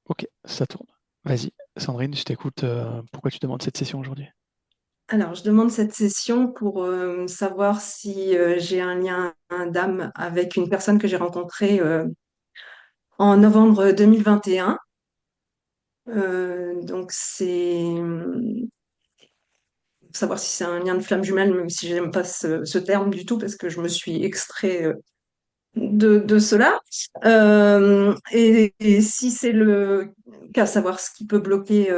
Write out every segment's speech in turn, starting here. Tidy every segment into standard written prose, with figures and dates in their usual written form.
Ok, ça tourne. Vas-y, Sandrine, je t'écoute. Pourquoi tu demandes cette session aujourd'hui? Alors, je demande cette session pour savoir si j'ai un lien d'âme avec une personne que j'ai rencontrée en novembre 2021. Donc, c'est savoir si c'est un lien de flamme jumelle, même si j'aime pas ce terme du tout, parce que je me suis extrait de cela. Et si c'est le cas, savoir ce qui peut bloquer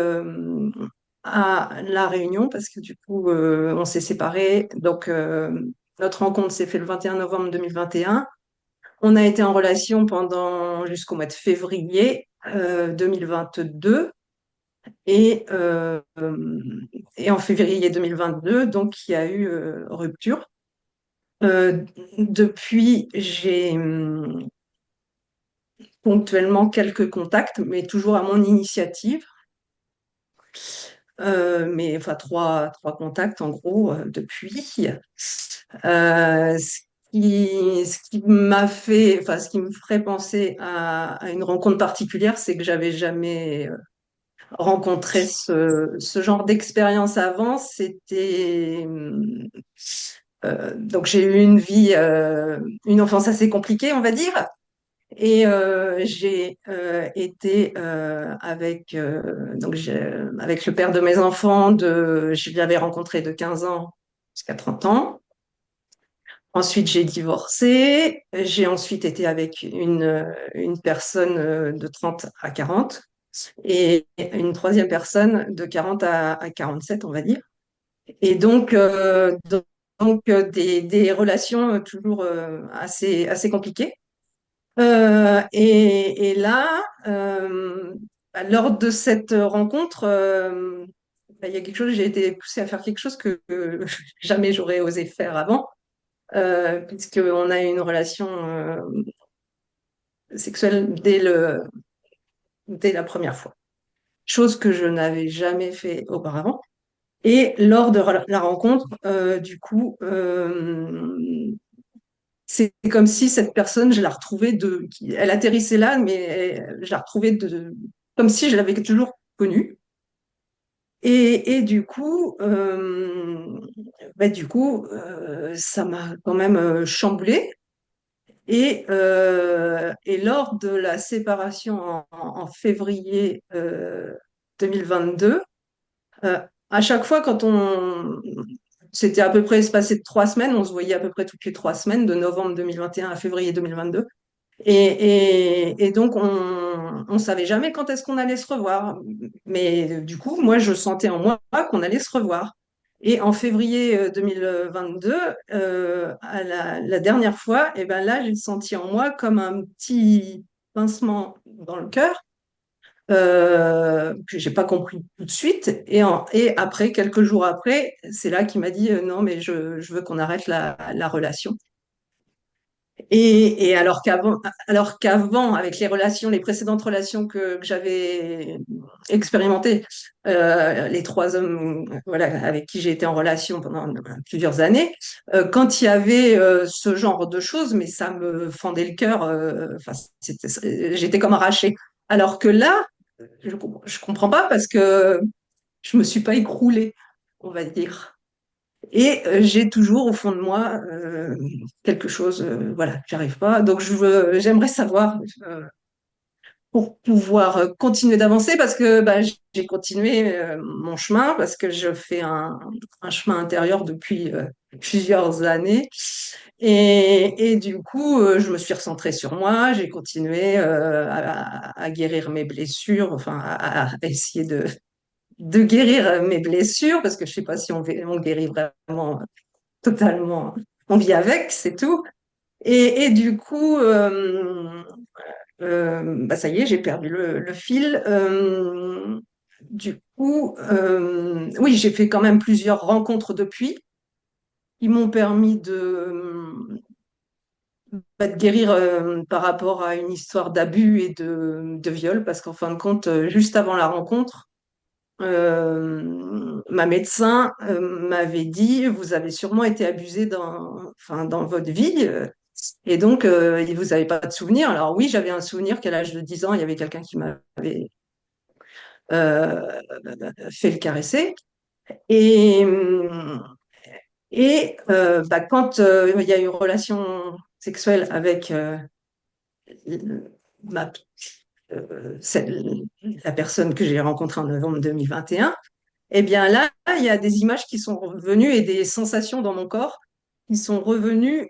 à la réunion, parce que du coup, on s'est séparés. Donc, notre rencontre s'est fait le 21 novembre 2021. On a été en relation pendant jusqu'au mois de février 2022. Et, euh, et en février 2022, donc, il y a eu rupture. Depuis, j'ai ponctuellement quelques contacts, mais toujours à mon initiative. Mais enfin, trois contacts en gros depuis. Ce qui m'a fait, enfin, ce qui me ferait penser à une rencontre particulière, c'est que j'avais jamais rencontré ce genre d'expérience avant. Donc j'ai eu une vie, une enfance assez compliquée, on va dire. Et j'ai été avec le père de mes enfants, je l'avais rencontré de 15 ans jusqu'à 30 ans. Ensuite, j'ai divorcé. J'ai ensuite été avec une personne de 30 à 40 et une troisième personne de 40 à 47, on va dire. Et donc, des relations toujours assez compliquées. Et là, lors de cette rencontre, il y a quelque chose, j'ai été poussée à faire quelque chose que jamais j'aurais osé faire avant, puisqu'on a eu une relation sexuelle dès la première fois, chose que je n'avais jamais fait auparavant. Et lors de la rencontre, du coup, c'est comme si cette personne, je la retrouvais elle atterrissait là, mais je la retrouvais comme si je l'avais toujours connue. Et ça m'a quand même chamboulée. Et lors de la séparation en février 2022, euh, à chaque fois c'était à peu près espacé de 3 semaines, on se voyait à peu près toutes les 3 semaines, de novembre 2021 à février 2022. Et donc, on savait jamais quand est-ce qu'on allait se revoir. Mais du coup, moi, je sentais en moi qu'on allait se revoir. Et en février 2022, à la dernière fois, et ben là, j'ai senti en moi comme un petit pincement dans le cœur que j'ai pas compris tout de suite. Et après, quelques jours après, c'est là qu'il m'a dit non, mais je veux qu'on arrête la relation. Et alors qu'avant, avec les précédentes relations que j'avais expérimentées, les trois hommes, voilà, avec qui j'ai été en relation pendant plusieurs années, quand il y avait ce genre de choses, mais ça me fendait le cœur. Enfin, j'étais comme arrachée. Alors que là, je comprends pas parce que je me suis pas écroulée, on va dire. Et j'ai toujours au fond de moi quelque chose, voilà, que j'arrive pas. Donc j'aimerais savoir pour pouvoir continuer d'avancer parce que bah, j'ai continué mon chemin parce que je fais un chemin intérieur depuis plusieurs années. Et du coup, je me suis recentrée sur moi, j'ai continué à guérir mes blessures, enfin à essayer de guérir mes blessures parce que je sais pas si on guérit vraiment totalement. On vit avec, c'est tout. Et du coup, bah ça y est, j'ai perdu le fil. Du coup, oui, j'ai fait quand même plusieurs rencontres depuis qui m'ont permis de guérir par rapport à une histoire d'abus et de viol, parce qu'en fin de compte, juste avant la rencontre, ma médecin m'avait dit, vous avez sûrement été abusé enfin, dans votre vie, et donc vous n'avez pas de souvenir. Alors oui, j'avais un souvenir qu'à l'âge de 10 ans, il y avait quelqu'un qui m'avait euh, fait le caresser. Et, quand il y a eu relation sexuelle avec ma, la personne que j'ai rencontrée en novembre 2021, eh bien là, il y a des images qui sont revenues et des sensations dans mon corps qui sont revenues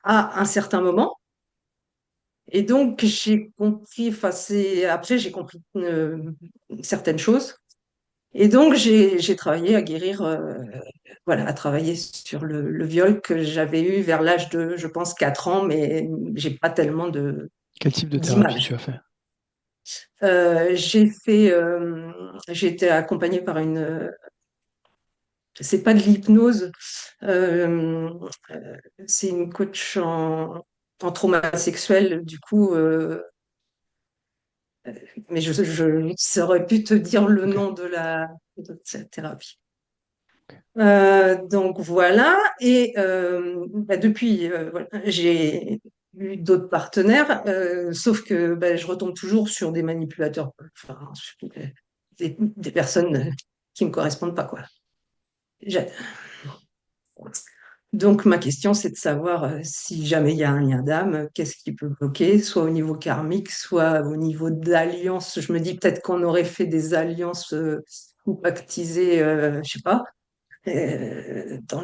à un certain moment. Et donc, j'ai compris, enfin, après, j'ai compris certaines choses. Et donc, j'ai travaillé à guérir, voilà, à travailler sur le viol que j'avais eu vers l'âge de, je pense, 4 ans, mais j'ai pas tellement Quel type de thérapie d'images. tu as fait? J'ai été accompagnée par c'est pas de l'hypnose, euh, c'est une coach en trauma sexuel, du coup, mais je saurais plus te dire le Ok, nom de cette thérapie. ok. Donc voilà, et depuis, voilà, j'ai eu d'autres partenaires, sauf que je retombe toujours sur des manipulateurs, enfin, sur des personnes qui me correspondent pas, quoi. J'ai- Donc ma question, c'est de savoir si jamais il y a un lien d'âme, qu'est-ce qui peut bloquer, soit au niveau karmique, soit au niveau d'alliance. Je me dis peut-être qu'on aurait fait des alliances ou pactisées, je sais pas, dans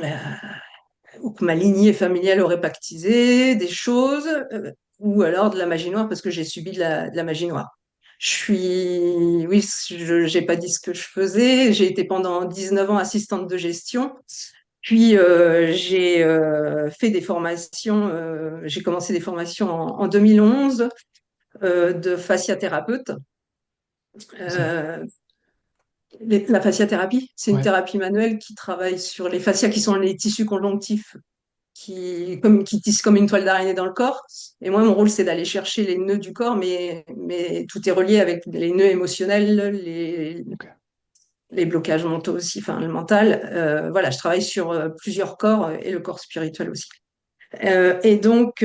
ou que ma lignée familiale aurait pactisé des choses, ou alors de la magie noire parce que j'ai subi de la magie noire. Oui, je n'ai pas dit ce que je faisais. J'ai été pendant 19 ans assistante de gestion. Puis j'ai fait des formations. J'ai commencé des formations en 2011 de fasciathérapeute. C'est ça. Euh, la fasciathérapie, c'est une Ouais, thérapie manuelle qui travaille sur les fascias qui sont les tissus conjonctifs qui tissent comme une toile d'araignée dans le corps. Et moi, mon rôle, c'est d'aller chercher les nœuds du corps, mais tout est relié avec les nœuds émotionnels, ok. les blocages mentaux aussi, enfin le mental. Voilà, je travaille sur plusieurs corps et le corps spirituel aussi. Et donc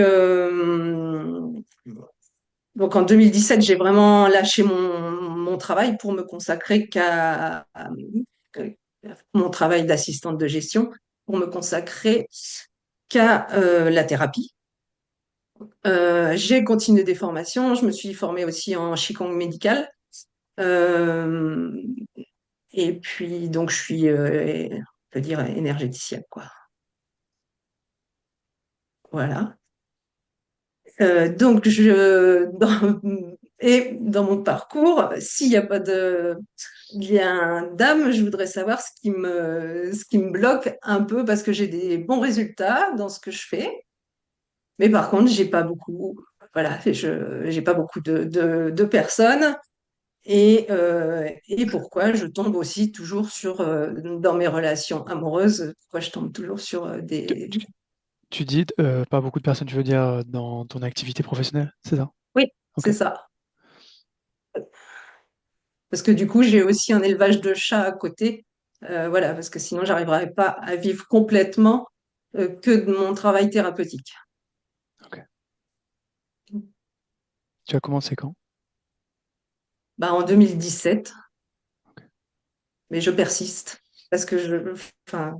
en 2017, j'ai vraiment lâché mon travail pour me consacrer qu'à mon travail d'assistante de gestion, pour me consacrer qu'à la thérapie. J'ai continué des formations, je me suis formée aussi en Qigong médical. Euh, et puis, donc, je suis, on peut dire, énergéticienne, quoi. Voilà. Donc, et dans mon parcours, s'il n'y a pas de lien d'âme, je voudrais savoir ce qui me bloque un peu parce que j'ai des bons résultats dans ce que je fais. Mais par contre, j'ai pas beaucoup, voilà, j'ai pas beaucoup de personnes. Et pourquoi je tombe aussi toujours dans mes relations amoureuses, pourquoi je tombe toujours sur Tu, des... tu- tu dis pas beaucoup de personnes, tu veux dire dans ton activité professionnelle, c'est ça? Oui, Ok. c'est ça. Parce que du coup, j'ai aussi un élevage de chats à côté. Voilà, parce que sinon, j'arriverais pas à vivre complètement que de mon travail thérapeutique. Ok. Tu as commencé quand? En 2017, Ok. mais je persiste. Parce que enfin,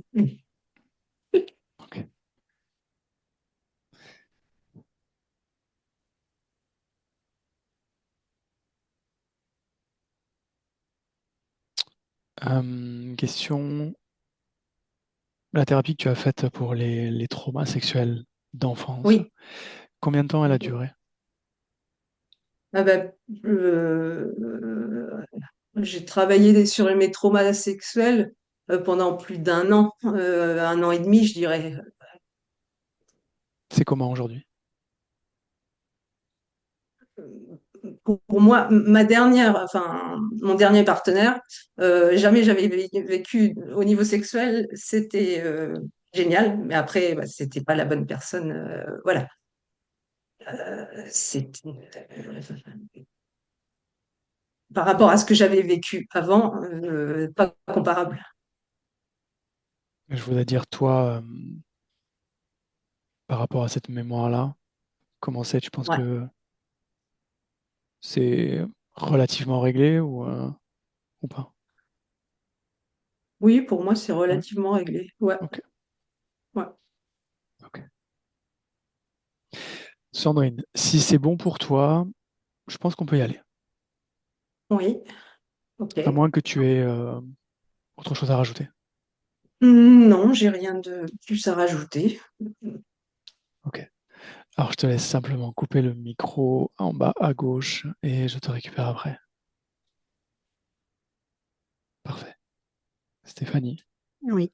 Ok. Question. La thérapie que tu as faite pour les traumas sexuels d'enfance, oui. combien de temps elle a duré? Ah ben, euh, j'ai travaillé sur mes traumas sexuels pendant plus un an et demi, je dirais. C'est comment aujourd'hui? Pour moi, enfin, mon dernier partenaire, jamais j'avais vécu au niveau sexuel, c'était génial, mais après, c'était pas la bonne personne. Voilà. C'est par rapport à ce que j'avais vécu avant, pas comparable. Je voudrais dire, toi, par rapport à cette mémoire-là, comment c'est? Tu penses Ouais. que c'est relativement réglé ou pas? Oui, pour moi, c'est Ouais, relativement réglé. Ouais, ok, ouais. ok. Sandrine, si c'est bon pour toi, je pense qu'on peut y aller. Oui, ok. À moins que tu aies autre chose à rajouter. Non, j'ai rien de plus à rajouter. Ok. Alors je te laisse simplement couper le micro en bas à gauche et je te récupère après. Parfait. Stéphanie, Oui,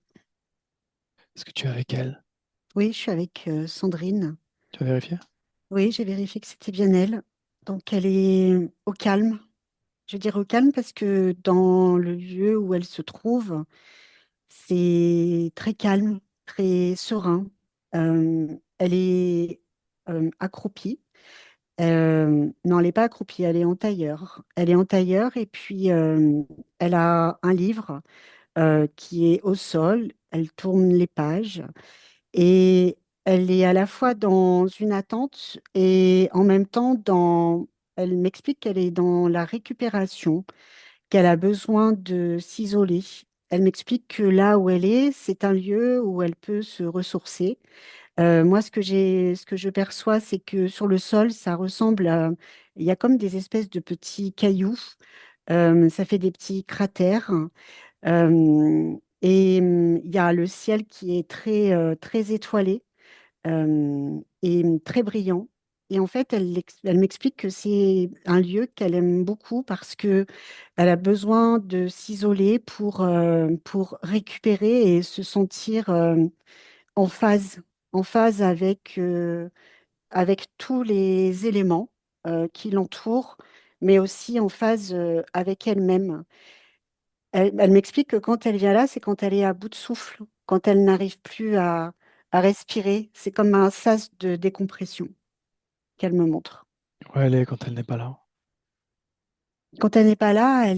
est-ce que tu es avec elle? oui, je suis avec Sandrine. Tu as vérifié? Oui, j'ai vérifié que c'était bien elle. Donc, elle est au calme. Je veux dire au calme parce que dans le lieu où elle se trouve, c'est très calme, très serein. Elle est accroupie. Non, elle n'est pas accroupie, elle est en tailleur. Elle est en tailleur et puis elle a un livre qui est au sol. Elle tourne les pages. Et elle est à la fois dans une attente et en même temps dans... Elle m'explique qu'elle est dans la récupération, qu'elle a besoin de s'isoler. Elle m'explique que là où elle est, c'est un lieu où elle peut se ressourcer. Moi, ce que je perçois, c'est que sur le sol, ça ressemble à... Il y a comme des espèces de petits cailloux. Ça fait des petits cratères. Il y a le ciel qui est très étoilé et très brillant. Et en fait, elle m'explique que c'est un lieu qu'elle aime beaucoup parce que elle a besoin de s'isoler pour récupérer et se sentir en phase, en phase avec tous les éléments qui l'entourent, mais aussi en phase avec elle-même. Elle m'explique que quand elle vient là, c'est quand elle est à bout de souffle, quand elle n'arrive plus à respirer. C'est comme un sas de décompression qu'elle me montre. Ouais, elle est quand elle n'est pas là. Quand elle n'est pas là, elle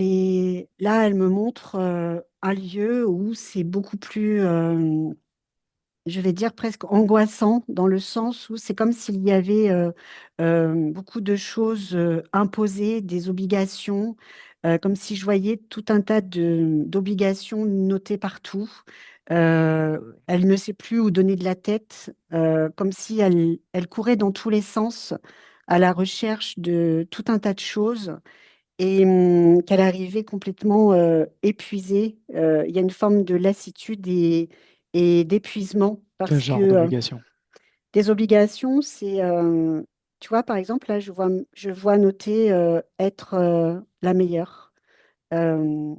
me montre un lieu où c'est beaucoup plus, je vais dire presque angoissant, dans le sens où c'est comme s'il y avait beaucoup de choses imposées, des obligations, comme si je voyais tout un tas d'obligations notées partout. Elle ne sait plus où donner de la tête, comme si elle courait dans tous les sens à la recherche de tout un tas de choses et qu'elle arrivait complètement épuisée. Il y a une forme de lassitude et d'épuisement Quel parce que genre d'obligation? des obligations, c'est, tu vois, par exemple, là, je vois noter être la meilleure, euh,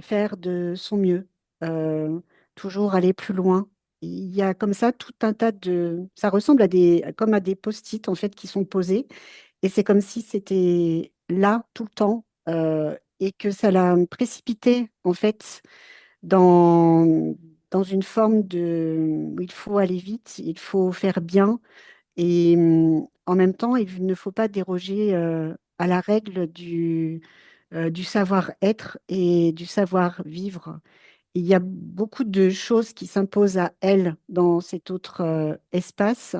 faire de son mieux, euh, toujours aller plus loin. Il y a comme ça tout un tas de... Ça ressemble comme à des post-it, en fait, qui sont posés et c'est comme si c'était là tout le temps et que ça l'a précipité en fait dans, dans une forme de où il faut aller vite, il faut faire bien et en même temps il ne faut pas déroger à la règle du savoir-être et du savoir-vivre. Il y a beaucoup de choses qui s'imposent à elle dans cet autre espace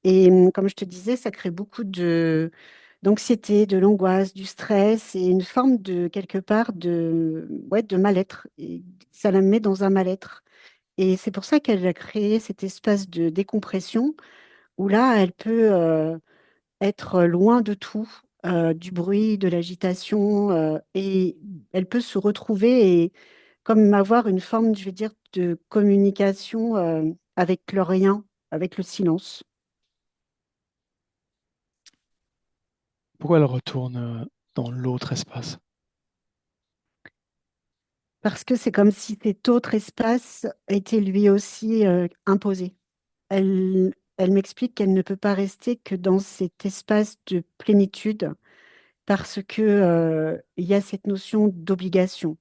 et comme je te disais, ça crée beaucoup d'anxiété, de l'angoisse, du stress et une forme de, quelque part, ouais, de mal-être. Et ça la met dans un mal-être. Et c'est pour ça qu'elle a créé cet espace de décompression où là, elle peut être loin de tout, du bruit, de l'agitation, et elle peut se retrouver et comme avoir une forme, je vais dire, de communication avec le rien, avec le silence. Pourquoi elle retourne dans l'autre espace? Parce que c'est comme si cet autre espace était lui aussi imposé. Elle m'explique qu'elle ne peut pas rester que dans cet espace de plénitude parce que, il y a cette notion d'obligation.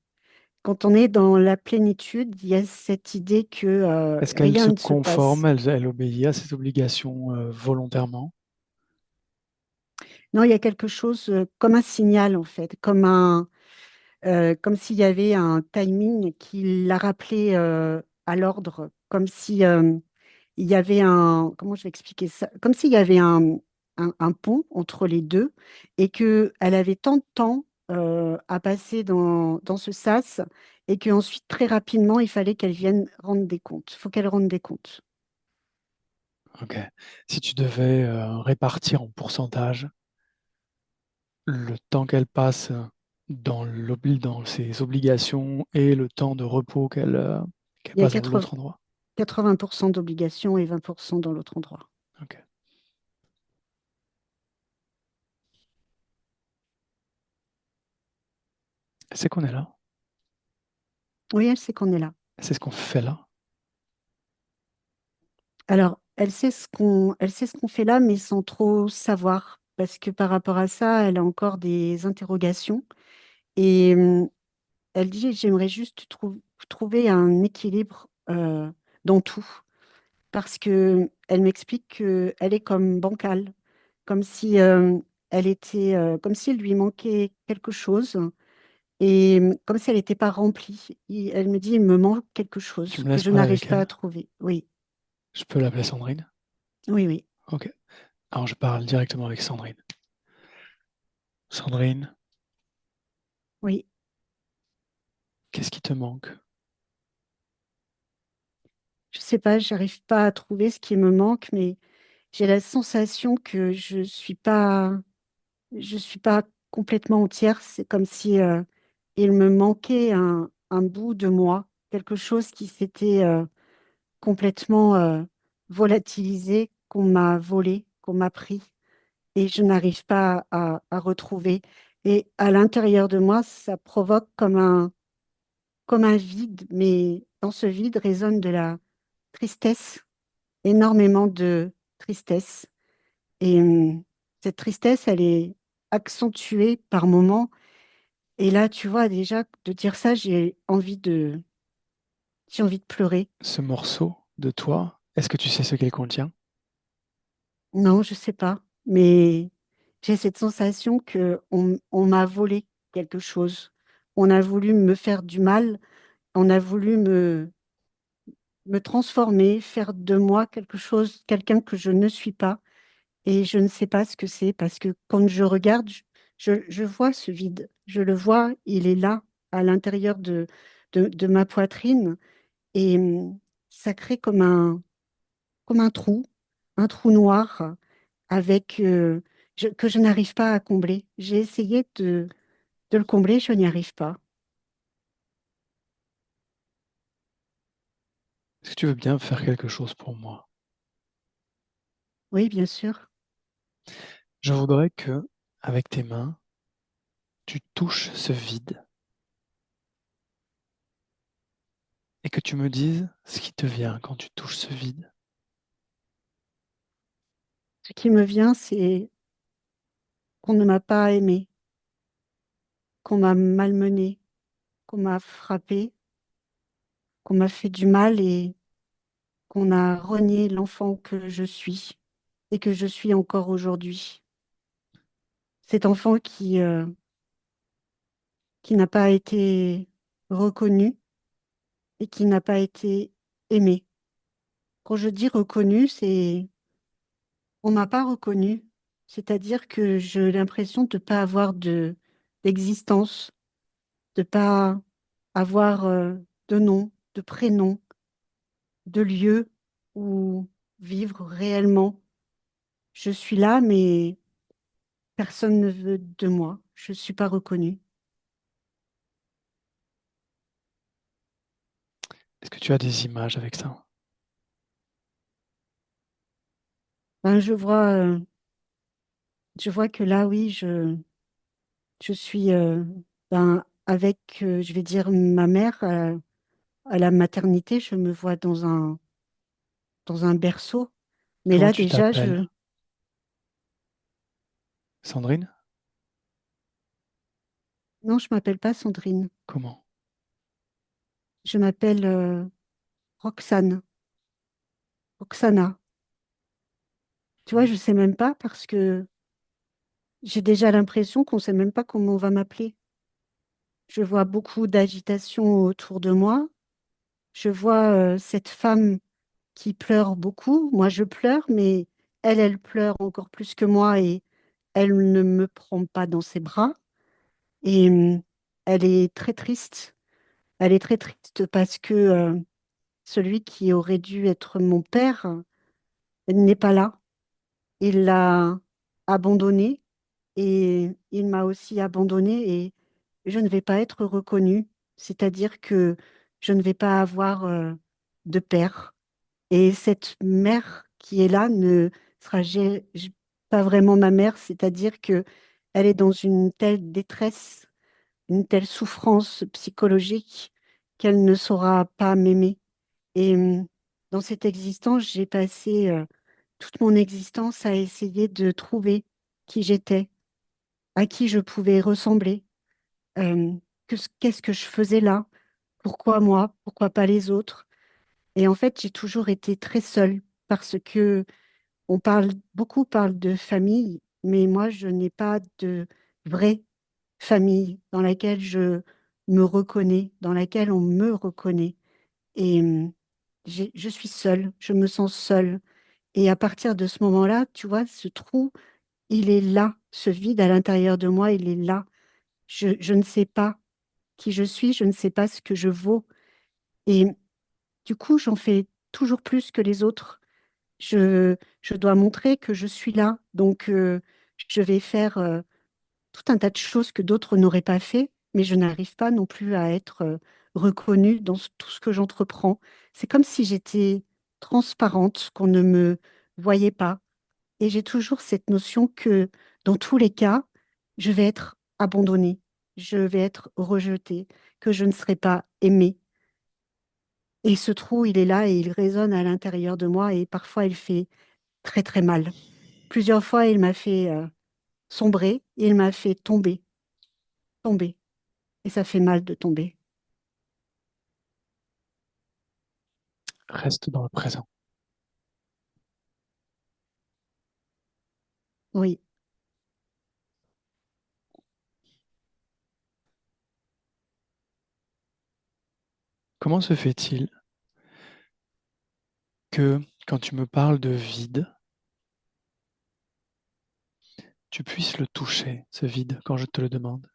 Quand on est dans la plénitude, il y a cette idée que Est-ce qu'elle rien se ne se conforme, passe. elle obéit à ses obligations volontairement? Non, il y a quelque chose comme un signal en fait, comme s'il y avait un timing qui la rappelait à l'ordre, comme si il y avait un, comment je vais expliquer ça? Comme s'il y avait un pont entre les deux et qu'elle avait tant de temps à passer dans ce sas et qu'ensuite, très rapidement, il fallait qu'elle vienne rendre des comptes. Il faut qu'elle rende des comptes. Ok. Si tu devais répartir en pourcentage le temps qu'elle passe dans ses obligations et le temps de repos qu'elle Il y a passe dans l'autre endroit. 80% d'obligations et 20% dans l'autre endroit. Ok. C'est qu'on est là. Oui, elle sait qu'on est là. C'est ce qu'on fait là. Alors, elle sait ce qu'on fait là, mais sans trop savoir, parce que par rapport à ça, elle a encore des interrogations. Et elle dit, j'aimerais juste trouver un équilibre dans tout, parce que elle m'explique qu'elle est comme bancale, comme si elle était, comme s'il lui manquait quelque chose, et comme si elle n'était pas remplie. Elle me dit, il me manque quelque Tu chose me que laisses je parler n'arrive avec pas à elle. trouver. Oui, Je peux l'appeler Sandrine? oui, oui, Ok. Alors je parle directement avec Sandrine. Sandrine, oui. qu'est-ce qui te manque? Je sais pas, j'arrive pas à trouver ce qui me manque, mais j'ai la sensation que je suis pas complètement entière. C'est comme si il me manquait un bout de moi, quelque chose qui s'était complètement volatilisé, qu'on m'a volé, qu'on m'a pris, et je n'arrive pas à retrouver. Et à l'intérieur de moi, ça provoque comme un vide, mais dans ce vide résonne de la tristesse, énormément de tristesse. Et cette tristesse, elle est accentuée par moments. Et là, tu vois, déjà, de dire ça, j'ai envie de pleurer. Ce morceau de toi, est-ce que tu sais ce qu'il contient? Non, je sais pas. Mais j'ai cette sensation que on m'a volé quelque chose. On a voulu me faire du mal. On a voulu me transformer, faire de moi quelque chose, quelqu'un que je ne suis pas. Et je ne sais pas ce que c'est parce que quand je regarde, je vois ce vide. Je le vois, il est là, à l'intérieur de ma poitrine. Et ça crée comme un trou noir avec, que je n'arrive pas à combler. J'ai essayé de le combler, je n'y arrive pas. Est-ce que tu veux bien faire quelque chose pour moi? Oui, bien sûr. Je voudrais que, avec tes mains, tu touches ce vide et que tu me dises ce qui te vient quand tu touches ce vide. Ce qui me vient, c'est qu'on ne m'a pas aimé, qu'on m'a malmené, qu'on m'a frappé, qu'on m'a fait du mal et qu'on a renié l'enfant que je suis et que je suis encore aujourd'hui. Cet enfant qui n'a pas été reconnu et qui n'a pas été aimé. Quand je dis reconnu, c'est on m'a pas reconnu, c'est-à-dire que j'ai l'impression de ne pas avoir d'existence, de pas avoir de nom, de prénom, de lieu où vivre réellement. Je suis là, mais personne ne veut de moi. Je ne suis pas reconnue. Est-ce que tu as des images avec ça? Ben, je vois que là, oui, je suis ben, avec, je vais dire, ma mère à la maternité. Je me vois dans un berceau. Mais Comment là, tu déjà, t'appelles? Sandrine? non, je m'appelle pas Sandrine. Comment? Je m'appelle Roxane, Roxana. Tu vois, je sais même pas parce que j'ai déjà l'impression qu'on sait même pas comment on va m'appeler. Je vois beaucoup d'agitation autour de moi. Je vois cette femme qui pleure beaucoup. Moi, je pleure, mais elle pleure encore plus que moi et elle ne me prend pas dans ses bras. Et elle est très triste. Elle est très triste parce que celui qui aurait dû être mon père n'est pas là. Il l'a abandonné et il m'a aussi abandonnée et je ne vais pas être reconnue. C'est-à-dire que je ne vais pas avoir de père. Et cette mère qui est là ne sera pas vraiment ma mère, c'est-à-dire que elle est dans une telle détresse, une telle souffrance psychologique qu'elle ne saura pas m'aimer. Et dans cette existence, j'ai passé toute mon existence à essayer de trouver qui j'étais, à qui je pouvais ressembler, euh, qu'est-ce que je faisais là, pourquoi moi, pourquoi pas les autres. Et en fait, j'ai toujours été très seule parce que beaucoup parlent de famille, mais moi, je n'ai pas de vraie famille dans laquelle je me reconnais, dans laquelle on me reconnaît. Et je suis seule, je me sens seule. Et à partir de ce moment-là, tu vois, ce trou, il est là, ce vide à l'intérieur de moi, il est là. Je ne sais pas qui je suis, je ne sais pas ce que je vaux. Et du coup, j'en fais toujours plus que les autres. Je dois montrer que je suis là. Donc, je vais faire tout un tas de choses que d'autres n'auraient pas fait, mais je n'arrive pas non plus à être reconnue dans tout ce que j'entreprends. C'est comme si j'étais transparente, qu'on ne me voyait pas. Et j'ai toujours cette notion que dans tous les cas, je vais être abandonnée, je vais être rejetée, que je ne serai pas aimée. Et ce trou, il est là et il résonne à l'intérieur de moi et parfois il fait très très mal. Plusieurs fois, il m'a fait sombrer, il m'a fait tomber. Et ça fait mal de tomber. Reste dans le présent. Oui, Comment se fait-il que quand tu me parles de vide, tu puisses le toucher, ce vide, quand je te le demande?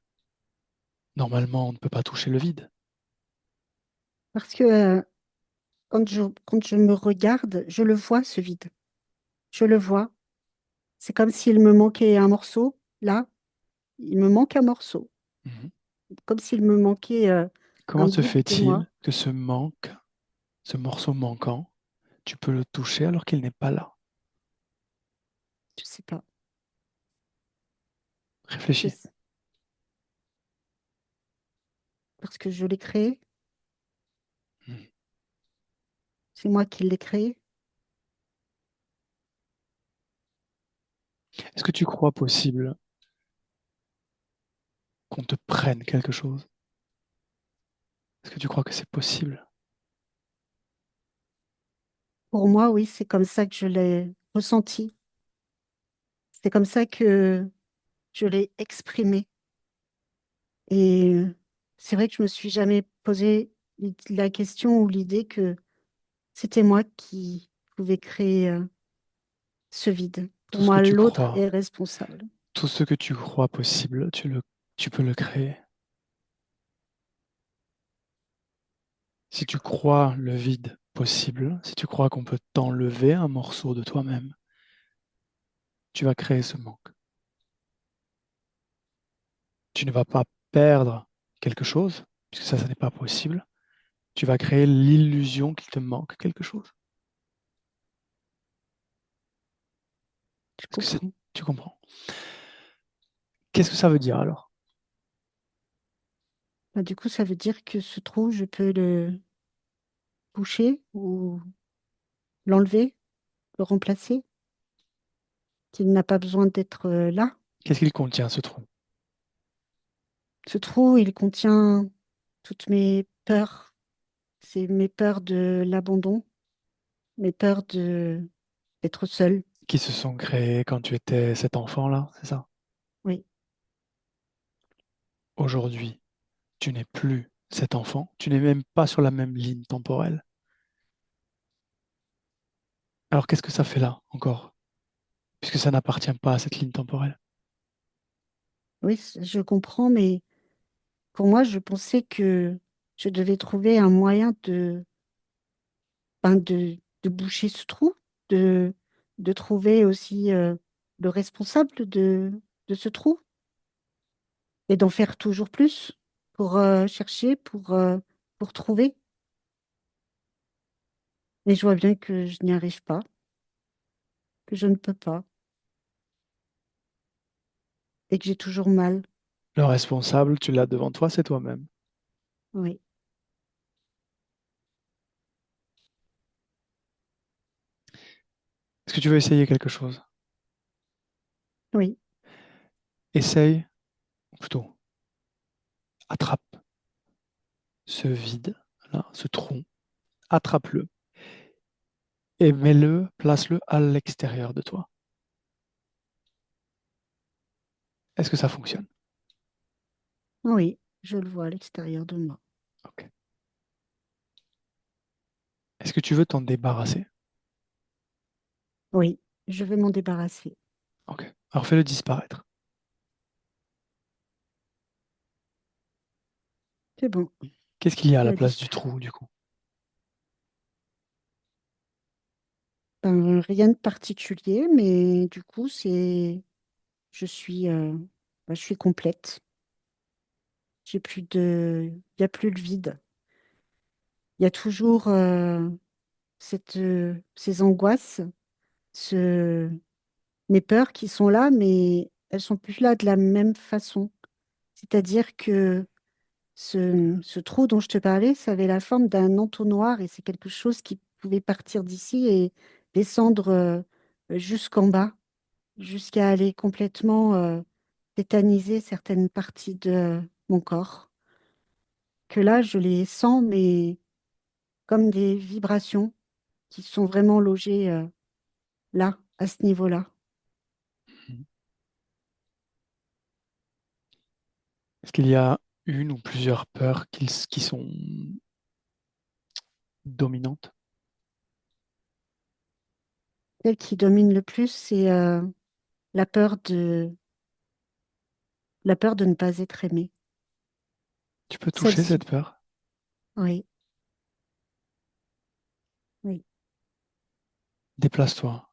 Normalement, on ne peut pas toucher le vide. parce que quand je me regarde, je le vois, ce vide. Je le vois. C'est comme s'il me manquait un morceau. Là, il me manque un morceau. Mhm. Comme s'il me manquait un Comment se bout de moi. fait-il que ce manque, ce morceau manquant, tu peux le toucher alors qu'il n'est pas là? Je sais pas. Je Réfléchis. sais- Parce que je l'ai créé. Mhm. C'est moi qui l'ai créé. Est-ce que tu crois possible qu'on te prenne quelque chose? Est-ce que tu crois que c'est possible? Pour moi, oui, c'est comme ça que je l'ai ressenti. C'est comme ça que je l'ai exprimé. Et c'est vrai que je me suis jamais posé la question ou l'idée que c'était moi qui pouvais créer ce vide. Pour Tout ce que moi, tu l'autre crois, est responsable. tout ce que tu crois possible, tu peux le créer. Si tu crois le vide possible, si tu crois qu'on peut t'enlever un morceau de toi-même, tu vas créer ce manque. Tu ne vas pas perdre quelque chose, puisque ça n'est pas possible. Tu vas créer l'illusion qu'il te manque quelque chose. Je Est-ce que comprends. tu comprends? Qu'est-ce que ça veut dire alors? Bah, du coup, ça veut dire que ce trou, je peux le boucher ou l'enlever, le remplacer, qu'il n'a pas besoin d'être là. Qu'est-ce qu'il contient, ce trou? Ce trou, il contient toutes mes peurs. C'est mes peurs de l'abandon, mes peurs de d'être seule. Qui se sont créés quand tu étais cet enfant-là, c'est ça? Oui, Aujourd'hui, tu n'es plus cet enfant, tu n'es même pas sur la même ligne temporelle. Alors qu'est-ce que ça fait là encore? puisque ça n'appartient pas à cette ligne temporelle. Oui, je comprends, mais pour moi, je pensais que je devais trouver un moyen de boucher ce trou, de, de trouver aussi le responsable de ce trou et d'en faire toujours plus pour chercher, pour trouver. Et je vois bien que je n'y arrive pas, que je ne peux pas et que j'ai toujours mal. Le responsable, tu l'as devant toi, c'est toi-même. Oui, Est-ce que tu veux essayer quelque chose? oui, Essaye, ou plutôt, attrape ce vide, là, ce trou, attrape-le et mets-le, place-le à l'extérieur de toi. Est-ce que ça fonctionne? oui, je le vois à l'extérieur de moi. Ok. Est-ce que tu veux t'en débarrasser? Oui, je vais m'en débarrasser. Ok. Alors fais-le disparaître. C'est bon, Qu'est-ce qu'il y a à il la a place du disparu. trou, du coup? Ben, rien de particulier, mais du coup, je suis, je suis complète. Il n'y a plus le vide. Il y a toujours ces angoisses, ce, mes peurs qui sont là, mais elles sont plus là de la même façon. C'est-à-dire que ce trou dont je te parlais, ça avait la forme d'un entonnoir et c'est quelque chose qui pouvait partir d'ici et descendre jusqu'en bas, jusqu'à aller complètement tétaniser certaines parties de mon corps. Que là, je les sens, mais comme des vibrations qui sont vraiment logées là, à ce niveau-là. Mhm. Est-ce qu'il y a une ou plusieurs peurs qui sont dominantes? Celle qui domine le plus, c'est la la peur de ne pas être aimé. Tu peux toucher Celle-ci, cette peur? oui, oui. Déplace-toi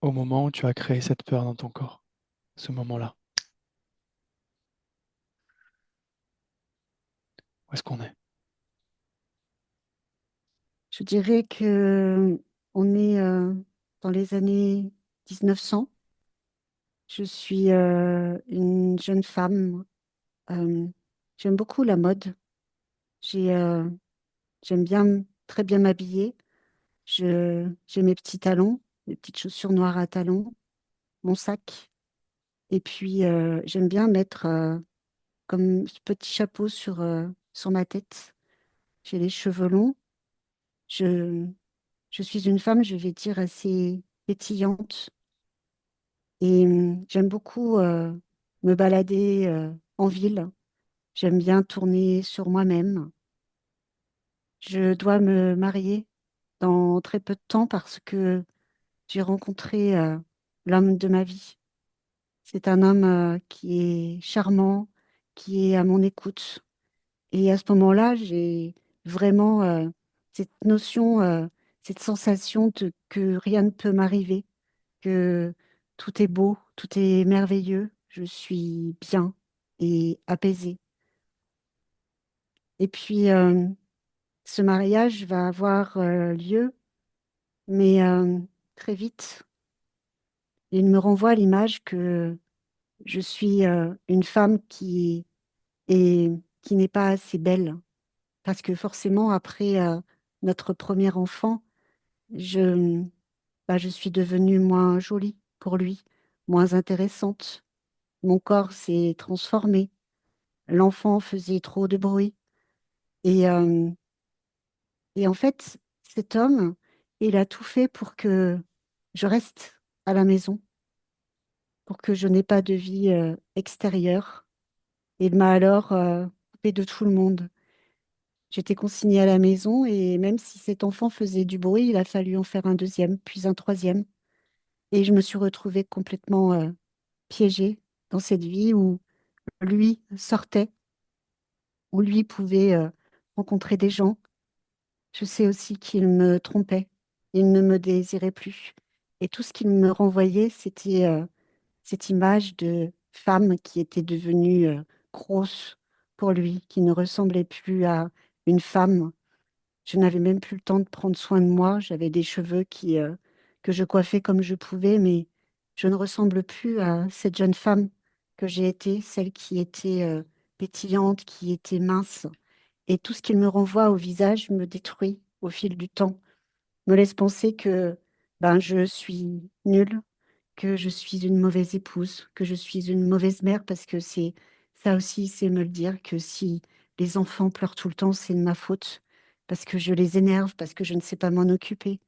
au moment où tu as créé cette peur dans ton corps, ce moment-là. Où est-ce qu'on est? Je dirais que on est dans les années 1900. Je suis une jeune femme. euh, J'aime beaucoup la mode. J'ai, j'aime bien, très bien m'habiller. J'ai mes petits talons, mes petites chaussures noires à talons, mon sac. Et puis, j'aime bien mettre comme ce petit chapeau sur ma tête. J'ai les cheveux longs. Je, je suis une femme, je vais dire, assez pétillante. Et j'aime beaucoup me balader en ville. J'aime bien tourner sur moi-même. Je dois me marier dans très peu de temps parce que j'ai rencontré l'homme de ma vie. C'est un homme qui est charmant, qui est à mon écoute. Et à ce moment-là, j'ai vraiment cette notion, cette sensation que rien ne peut m'arriver, que tout est beau, tout est merveilleux, je suis bien et apaisée. Et puis, ce mariage va avoir lieu, mais très vite, il me renvoie à l'image que je suis une femme est, qui n'est pas assez belle. Parce que forcément, après notre premier enfant, je, je suis devenue moins jolie pour lui, moins intéressante. Mon corps s'est transformé. L'enfant faisait trop de bruit. Et, euh, et en fait, cet homme, il a tout fait pour que je reste à la maison, pour que je n'ai pas de vie extérieure. Il m'a alors coupée de tout le monde. J'étais consignée à la maison et même si cet enfant faisait du bruit, il a fallu en faire un deuxième, puis un troisième. Et je me suis retrouvée complètement piégée dans cette vie où lui sortait, où lui pouvait rencontrer des gens. Je sais aussi qu'il me trompait. Il ne me désirait plus. Et tout ce qu'il me renvoyait, c'était cette image de femme qui était devenue grosse pour lui, qui ne ressemblait plus à une femme. Je n'avais même plus le temps de prendre soin de moi. J'avais des cheveux que je coiffais comme je pouvais, mais je ne ressemble plus à cette jeune femme que j'ai été, celle qui était pétillante, qui était mince. Et tout ce qu'il me renvoie au visage me détruit au fil du temps, me laisse penser que ben, je suis nulle, que je suis une mauvaise épouse, que je suis une mauvaise mère, parce que c'est ça aussi, c'est me le dire que si les enfants pleurent tout le temps, c'est de ma faute, parce que je les énerve, parce que je ne sais pas m'en occuper.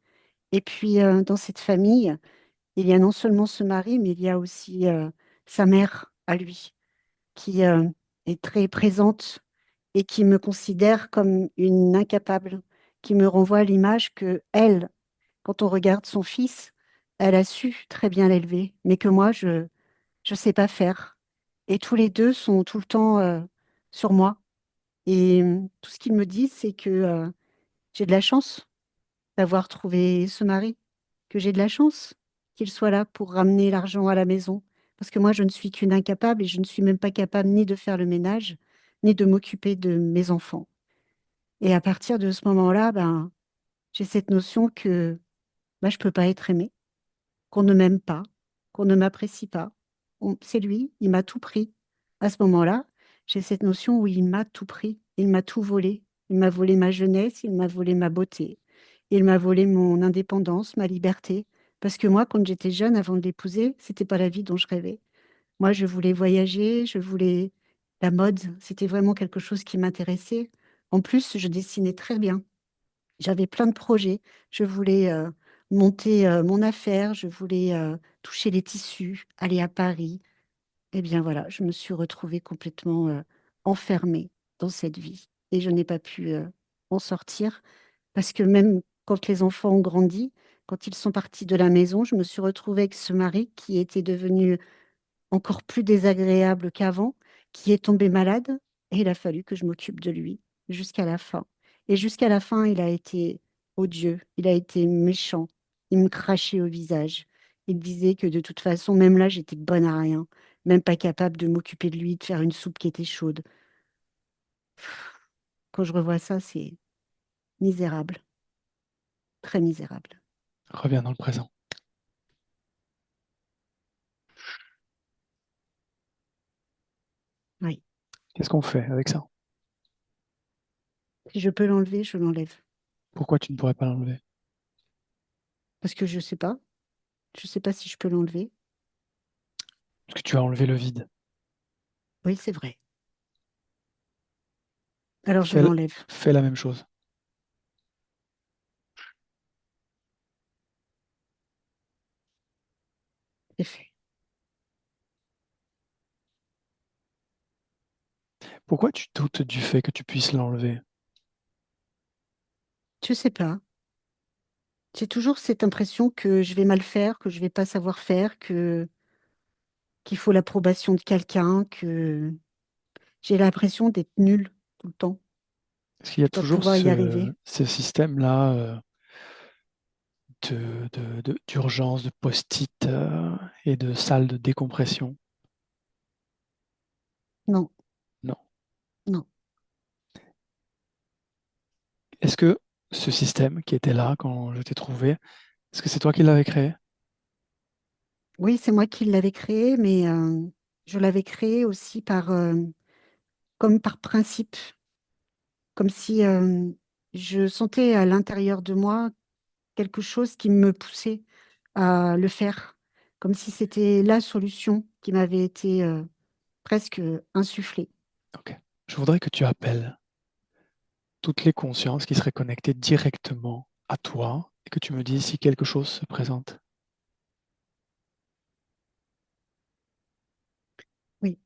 Et puis, dans cette famille, il y a non seulement ce mari, mais il y a aussi sa mère à lui, qui est très présente et qui me considère comme une incapable, qui me renvoie à l'image que elle, quand on regarde son fils, elle a su très bien l'élever, mais que moi, je sais pas faire. Et tous les deux sont tout le temps sur moi. Et tout ce qu'ils me disent, c'est que j'ai de la chance d'avoir trouvé ce mari, que j'ai de la chance qu'il soit là pour ramener l'argent à la maison. Parce que moi, je ne suis qu'une incapable et je ne suis même pas capable ni de faire le ménage, ni de m'occuper de mes enfants. Et à partir de ce moment-là, ben, j'ai cette notion que ben, je ne peux pas être aimée, qu'on ne m'aime pas, qu'on ne m'apprécie pas. C'est lui, il m'a tout pris. À ce moment-là, j'ai cette notion où il m'a tout pris, il m'a tout volé. Il m'a volé ma jeunesse, il m'a volé ma beauté, il m'a volé mon indépendance, ma liberté. Parce que moi, quand j'étais jeune, avant de l'épouser, c'était pas la vie dont je rêvais. Moi, je voulais voyager, je voulais la mode, c'était vraiment quelque chose qui m'intéressait. En plus, je dessinais très bien. J'avais plein de projets. Je voulais monter mon affaire, je voulais toucher les tissus, aller à Paris. Eh bien voilà, je me suis retrouvée complètement enfermée dans cette vie et je n'ai pas pu en sortir parce que même quand les enfants ont grandi, quand ils sont partis de la maison, je me suis retrouvée avec ce mari qui était devenu encore plus désagréable qu'avant, qui est tombé malade, et il a fallu que je m'occupe de lui jusqu'à la fin. Et jusqu'à la fin, il a été odieux, il a été méchant, il me crachait au visage. Il disait que de toute façon, même là, j'étais bonne à rien, même pas capable de m'occuper de lui, de faire une soupe qui était chaude. Quand je revois ça, c'est misérable, très misérable. Reviens dans le présent. Oui. Qu'est-ce qu'on fait avec ça? Si je peux l'enlever, je l'enlève. Pourquoi tu ne pourrais pas l'enlever? Parce que je sais pas. Je sais pas si je peux l'enlever. Parce que tu as enlevé le vide. Oui, c'est vrai. Alors je Fais, l'enlève. fais la même chose. C'est fait. Pourquoi tu doutes du fait que tu puisses l'enlever? Je sais pas. J'ai toujours cette impression que je vais mal faire, que je vais pas savoir faire, que qu'il faut l'approbation de quelqu'un, que j'ai l'impression d'être nulle tout le temps, Parce qu'il y a de pas toujours pouvoir y arriver. ce système-là d'urgence, de post-it et de salle de décompression. Non, Non. non. Est-ce que ce système qui était là quand je t'ai trouvé, est-ce que c'est toi qui l'avais créé? Oui, c'est moi qui l'avais créé, mais je l'avais créé aussi comme par principe, comme si je sentais à l'intérieur de moi quelque chose qui me poussait à le faire, comme si c'était la solution qui m'avait été presque insufflée. Ok. Je voudrais que tu appelles toutes les consciences qui seraient connectées directement à toi et que tu me dises si quelque chose se présente. Oui,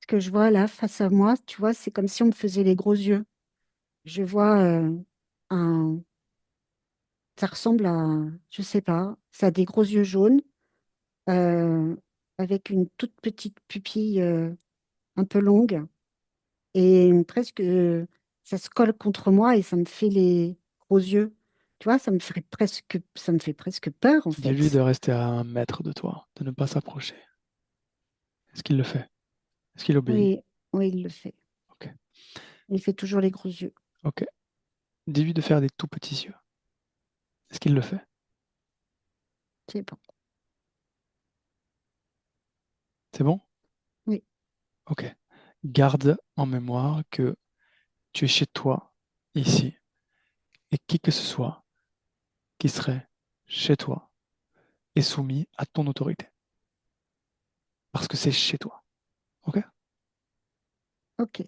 ce que je vois là face à moi, tu vois, c'est comme si on me faisait les gros yeux. Je vois un, ça ressemble à, je sais pas, ça a des gros yeux jaunes, euh, avec une toute petite pupille un peu longue et presque ça se colle contre moi et ça me fait les gros yeux. Tu vois, ça me fait presque peur en Dis-lui de fait. rester à 1 mètre de toi, de ne pas s'approcher. Est-ce qu'il le fait? Est-ce qu'il obéit? Oui, oui, il le fait. Ok. Il fait toujours les gros yeux. Ok. Dis-lui de faire des tout petits yeux. Est-ce qu'il le fait? C'est bon. C'est bon? Oui, Ok. Garde en mémoire que tu es chez toi, ici, et qui que ce soit qui serait chez toi est soumis à ton autorité. Parce que c'est chez toi. Ok? ok.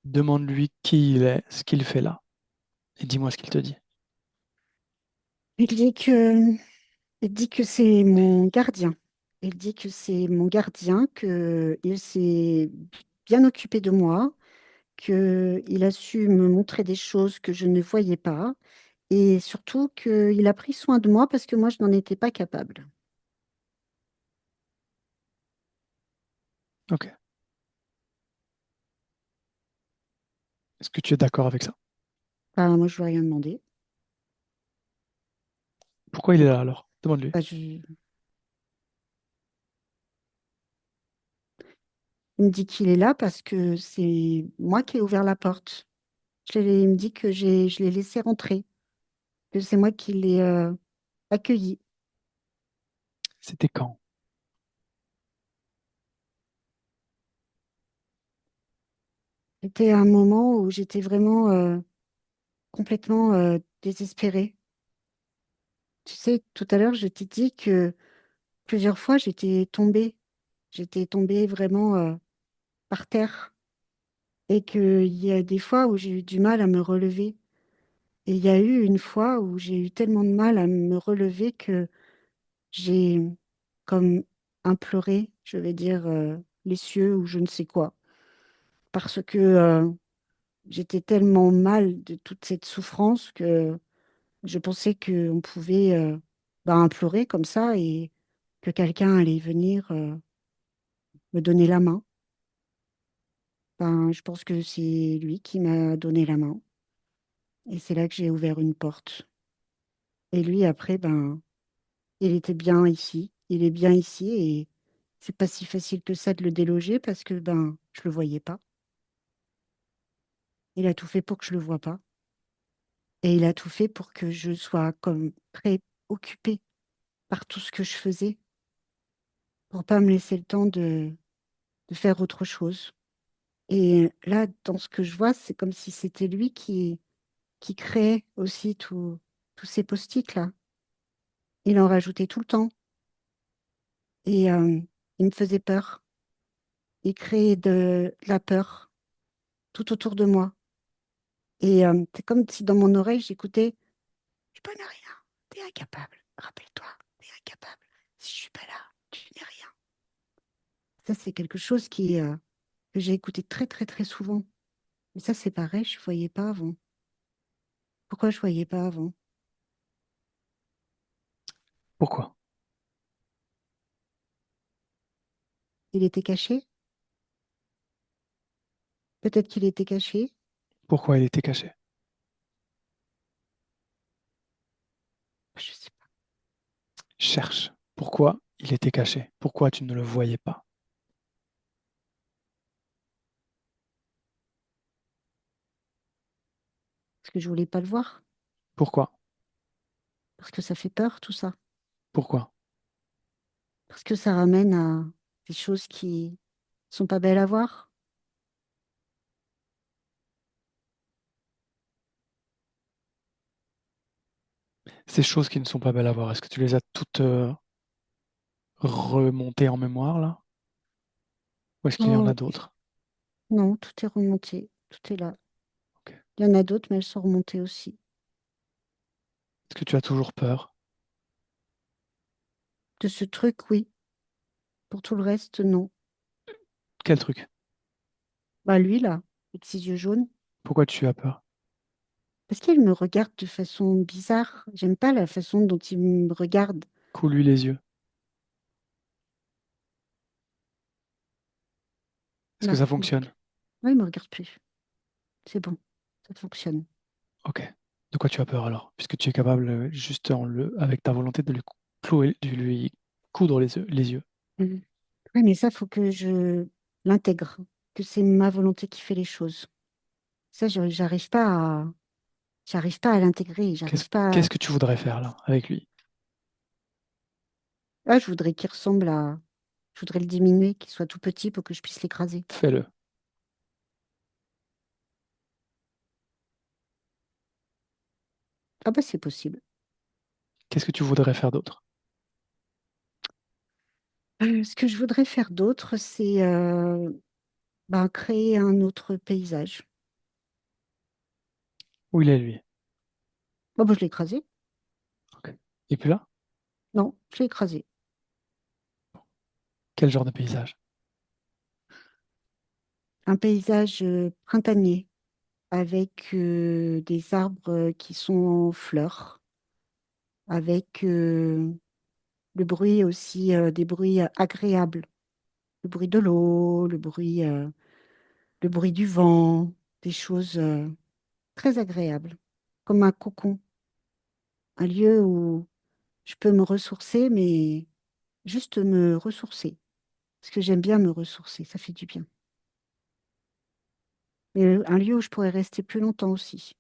Demande-lui qui il est, ce qu'il fait là, et dis-moi ce qu'il te dit. Il dit que, il dit que c'est mon gardien. Il dit que c'est mon gardien, que il s'est bien occupé de moi, que il a su me montrer des choses que je ne voyais pas, et surtout qu'il a pris soin de moi parce que moi, je n'en étais pas capable. Ok. Est-ce que tu es d'accord avec ça? Bah, moi, je lui ai rien demandé. Pourquoi il est Donc, là alors? Demande-lui. bah, il me dit qu'il est là parce que c'est moi qui ai ouvert la porte. Il me dit que je l'ai laissé rentrer, que c'est moi qui l'ai accueilli. C'était quand? C'était un moment où j'étais vraiment complètement désespérée. Tu sais, tout à l'heure, je t'ai dit que plusieurs fois, j'étais tombée. J'étais tombée vraiment par terre et qu'il y a des fois où j'ai eu du mal à me relever. Et il y a eu une fois où j'ai eu tellement de mal à me relever que j'ai comme imploré, je vais dire, les cieux ou je ne sais quoi. Parce que j'étais tellement mal de toute cette souffrance que je pensais qu'on pouvait bah, implorer comme ça et que quelqu'un allait venir me donner la main. Ben, je pense que c'est lui qui m'a donné la main. Et c'est là que j'ai ouvert une porte. Et lui, après, ben, il était bien ici. Il est bien ici et c'est pas si facile que ça de le déloger parce que ben, je le voyais pas. Il a tout fait pour que je le voie pas. Et il a tout fait pour que je sois comme préoccupée par tout ce que je faisais, pour pas me laisser le temps de faire autre chose. Et là, dans ce que je vois, c'est comme si c'était lui qui créait aussi tous ces post-it-là. Il en rajoutait tout le temps et il me faisait peur. Il créait de la peur tout autour de moi. Et c'est comme si dans mon oreille, j'écoutais, tu peux ne rien, t'es incapable. Rappelle-toi, t'es incapable. Si je suis pas là, tu n'es rien. Ça, c'est quelque chose que j'ai écouté très, très, très souvent. Mais ça, c'est pareil, je ne voyais pas avant. Pourquoi je ne voyais pas avant? Pourquoi? Il était caché? Peut-être qu'il était caché. Pourquoi il était caché? Je sais pas. Cherche. Pourquoi il était caché? Pourquoi tu ne le voyais pas? Parce que je voulais pas le voir. Pourquoi? Parce que ça fait peur, tout ça. Pourquoi? Parce que ça ramène à des choses qui sont pas belles à voir. Ces choses qui ne sont pas belles à voir, est-ce que tu les as toutes remontées en mémoire là? Ou est-ce qu'il y en a Oh, d'autres? non, tout est remonté. Tout est là. Ok. Il y en a d'autres, mais elles sont remontées aussi. Est-ce que tu as toujours peur? De ce truc, oui. Pour tout le reste, non. Quel truc? Bah, lui, là, avec ses yeux jaunes. Pourquoi tu as peur? Parce qu'il me regarde de façon bizarre. J'aime pas la façon dont il me regarde. Coule-lui les yeux. Est-ce que Là, ça il me fonctionne? regarde. Ouais, il me regarde plus. C'est bon, ça fonctionne. Ok. De quoi tu as peur alors? Puisque tu es capable, juste avec ta volonté, de lui clouer, de lui coudre les yeux. Mhm. Oui, mais ça, faut que je l'intègre, que c'est ma volonté qui fait les choses. Ça, j'arrive pas à l'intégrer, Qu'est-ce, j'arrive pas. qu'est-ce que tu voudrais faire là, avec lui? Ah, je voudrais qu'il ressemble à. Je voudrais le diminuer, qu'il soit tout petit pour que je puisse l'écraser. Fais-le. Ah bah c'est possible. Qu'est-ce que tu voudrais faire d'autre? Ce que je voudrais faire d'autre, c'est ben, créer un autre paysage. Où il est lui? Oh bah je l'ai écrasé. Ok. Et puis là, Non, je l'ai écrasé. quel genre de paysage? Un paysage printanier avec des arbres qui sont en fleurs, avec le bruit aussi, des bruits agréables. Le bruit de l'eau, le bruit du vent, des choses très agréables, comme un cocon, un lieu où je peux me ressourcer, mais juste me ressourcer, parce que j'aime bien me ressourcer, ça fait du bien. Mais un lieu où je pourrais rester plus longtemps aussi,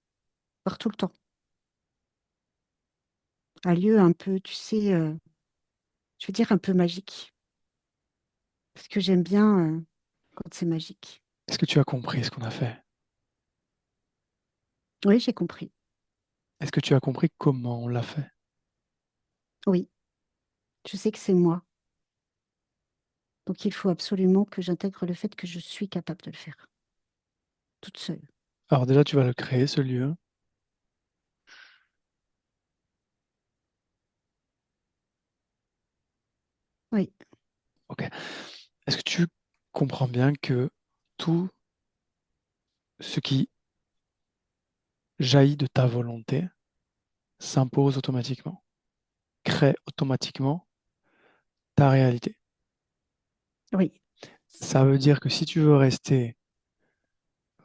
par tout le temps. Un lieu un peu, tu sais, je veux dire un peu magique, parce que j'aime bien quand c'est magique. Est-ce que tu as compris ce qu'on a fait? Oui, j'ai compris. Est-ce que tu as compris comment on l'a fait? Oui, je sais que c'est moi. Donc il faut absolument que j'intègre le fait que je suis capable de le faire, toute seule. Alors déjà, tu vas le créer, ce lieu. Oui, Ok. Est-ce que tu comprends bien que tout ce qui jaillit de ta volonté s'impose automatiquement, crée automatiquement ta réalité? oui, Ça veut dire que si tu veux rester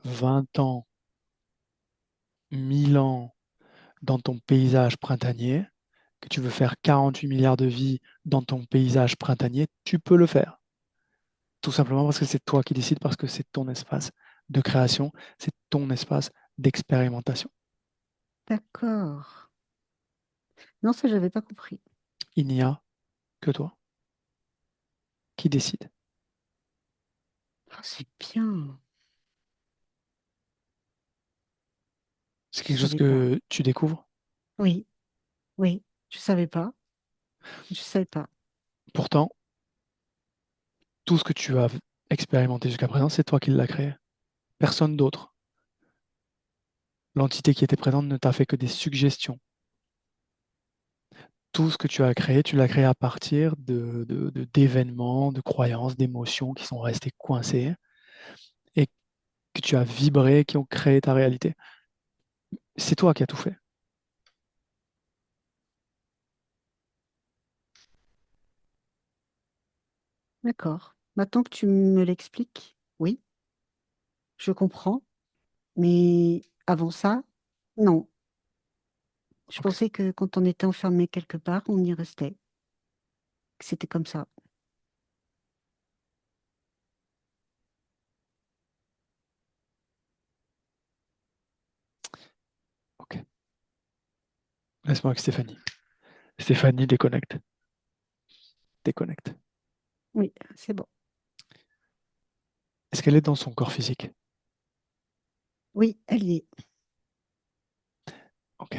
20 ans, 1000 ans dans ton paysage printanier, que tu veux faire 48 milliards de vies dans ton paysage printanier, tu peux le faire. Tout simplement parce que c'est toi qui décides, parce que c'est ton espace de création, c'est ton espace d'expérimentation. d'accord. Non, ça, j'avais pas compris. Il n'y a que toi qui décide. Oh, c'est bien. C'est Je quelque chose savais pas. que tu découvres. Oui, oui, je savais pas. Je savais pas. Pourtant, tout ce que tu as expérimenté jusqu'à présent, c'est toi qui l'as créé. Personne d'autre. L'entité qui était présente ne t'a fait que des suggestions. Tout ce que tu as créé, tu l'as créé à partir d'événements, de croyances, d'émotions qui sont restées coincées et que tu as vibré, qui ont créé ta réalité. C'est toi qui as tout fait. D'accord. Maintenant que tu me l'expliques, oui, je comprends. Mais avant ça, non. Je Ok, pensais que quand on était enfermé quelque part, on y restait. Que c'était comme ça. ok. Laisse-moi avec Stéphanie. Stéphanie, déconnecte. Déconnecte. Oui, c'est bon. Est-ce qu'elle est dans son corps physique? Oui, elle y est. Ok.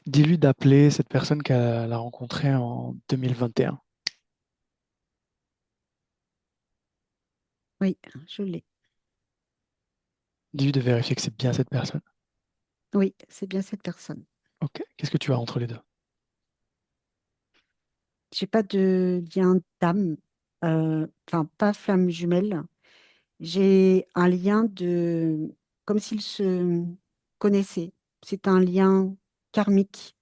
Dis-lui d'appeler cette personne qu'elle a rencontrée en 2021. Oui, je l'ai. Dis-lui de vérifier que c'est bien cette personne. Oui, c'est bien cette personne. Ok. Qu'est-ce que tu as entre les deux? J'ai pas de lien d'âme, enfin pas flamme jumelle. J'ai un lien de, comme s'ils se connaissaient. C'est un lien karmique,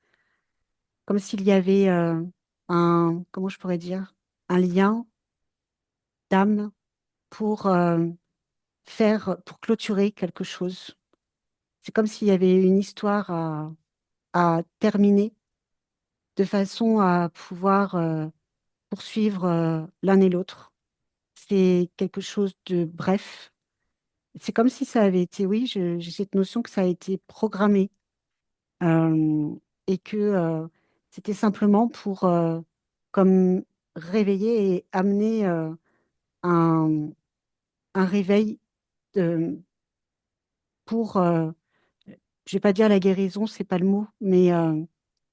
comme s'il y avait un, comment je pourrais dire, un lien d'âme pour pour clôturer quelque chose. C'est comme s'il y avait une histoire à terminer de façon à pouvoir poursuivre l'un et l'autre. C'est quelque chose de bref. C'est comme si ça avait été, oui, j'ai cette notion que ça a été programmé euh, et que c'était simplement pour comme réveiller et amener un, un réveil de- pour, je vais pas dire la guérison, c'est pas le mot, mais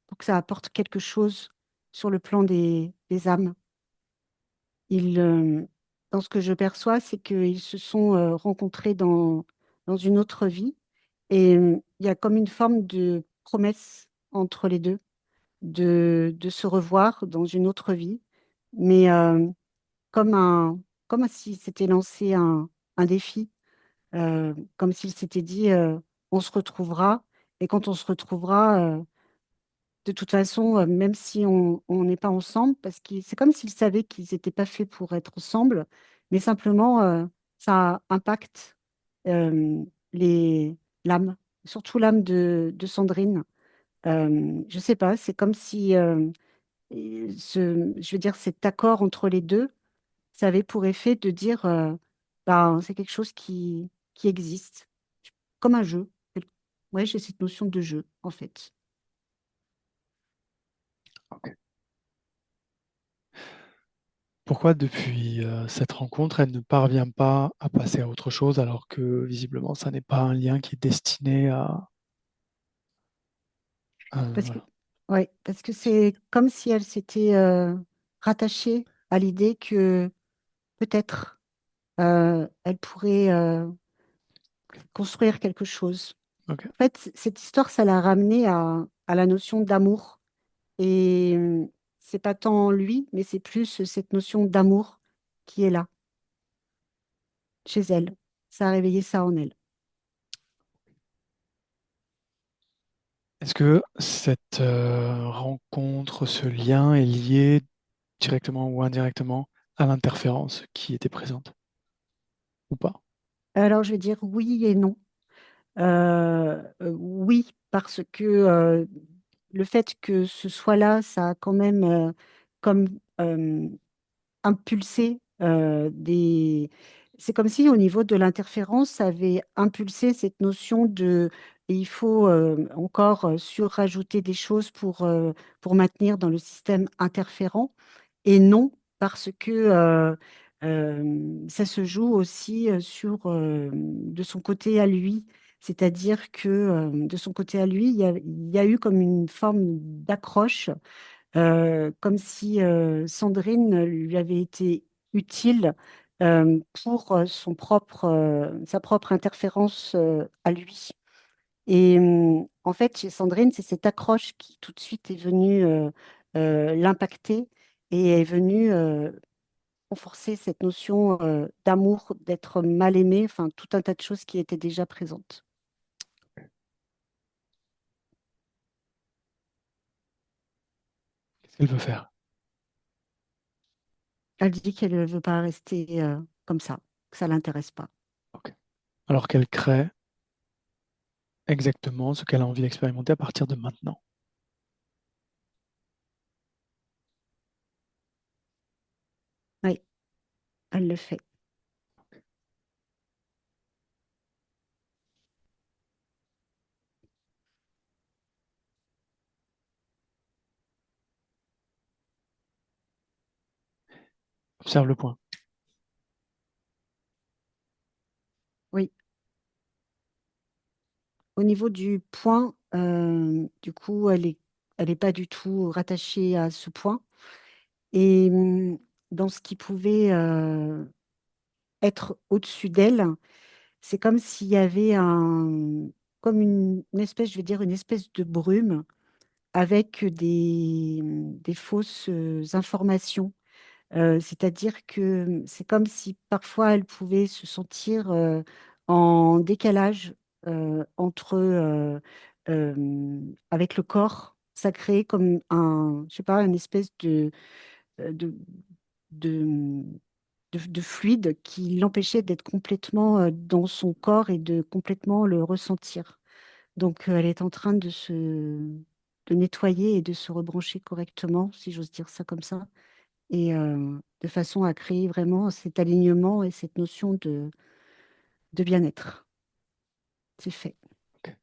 pour que ça apporte quelque chose sur le plan des âmes. Ils, dans ce que je perçois, c'est qu'ils se sont rencontrés dans une autre vie et il y a comme une forme de promesse entre les deux de se revoir dans une autre vie, mais comme comme si c'était lancé un défi, comme s'il s'était dit on se retrouvera et quand on se retrouvera, de toute façon, même si on n'est pas ensemble, parce que c'est comme s'ils savaient qu'ils n'étaient pas faits pour être ensemble, mais simplement, ça impacte euh, les, l'âme, surtout l'âme de Sandrine. Je sais pas, c'est comme si, je veux dire, cet accord entre les deux, ça avait pour effet de dire, ben, c'est quelque chose qui existe, comme un jeu. Ouais, j'ai cette notion de jeu, en fait. Ok. Pourquoi depuis cette rencontre, elle ne parvient pas à passer à autre chose alors que visiblement, ça n'est pas un lien qui est destiné Parce que, voilà. ouais, parce que c'est comme si elle s'était rattachée à l'idée que peut-être elle pourrait construire quelque chose. Ok. En fait, cette histoire, ça l'a ramenée à la notion d'amour. Et c'est pas tant lui, mais c'est plus cette notion d'amour qui est là, chez elle. Ça a réveillé ça en elle. Est-ce que cette rencontre, ce lien est lié directement ou indirectement à l'interférence qui était présente ou pas? Alors, je vais dire oui et non. Oui, parce que le fait que ce soit là, ça a quand même comme impulsé des... C'est comme si au niveau de l'interférence, ça avait impulsé cette notion de... et il faut encore surrajouter des choses pour maintenir dans le système interférent. Et non, parce que ça se joue aussi sur de son côté à lui. C'est-à-dire que de son côté à lui, il y a eu comme une forme d'accroche, comme si Sandrine lui avait été utile pour sa propre interférence à lui. Et en fait, chez Sandrine, c'est cette accroche qui tout de suite est venue l'impacter et est venue renforcer cette notion d'amour, d'être mal aimé, enfin tout un tas de choses qui étaient déjà présentes. Qu'est-ce qu'elle veut faire? Elle dit qu'elle ne veut pas rester comme ça, que ça l'intéresse pas. Ok. Alors qu'elle crée exactement ce qu'elle a envie d'expérimenter à partir de maintenant. Oui, elle le fait. Observe le point. Oui. Au niveau du point, du coup, elle est pas du tout rattachée à ce point. Et dans ce qui pouvait être au-dessus d'elle, c'est comme s'il y avait comme une espèce, je veux dire, une espèce de brume avec des fausses informations. C'est-à-dire que c'est comme si parfois elle pouvait se sentir en décalage entre avec le corps. Ça créait comme je sais pas, une espèce de, de, de fluide qui l'empêchait d'être complètement dans son corps et de complètement le ressentir. Donc, elle est en train de nettoyer et de se rebrancher correctement, si j'ose dire ça comme ça, et de façon à créer vraiment cet alignement et cette notion de bien-être. C'est fait. Ok.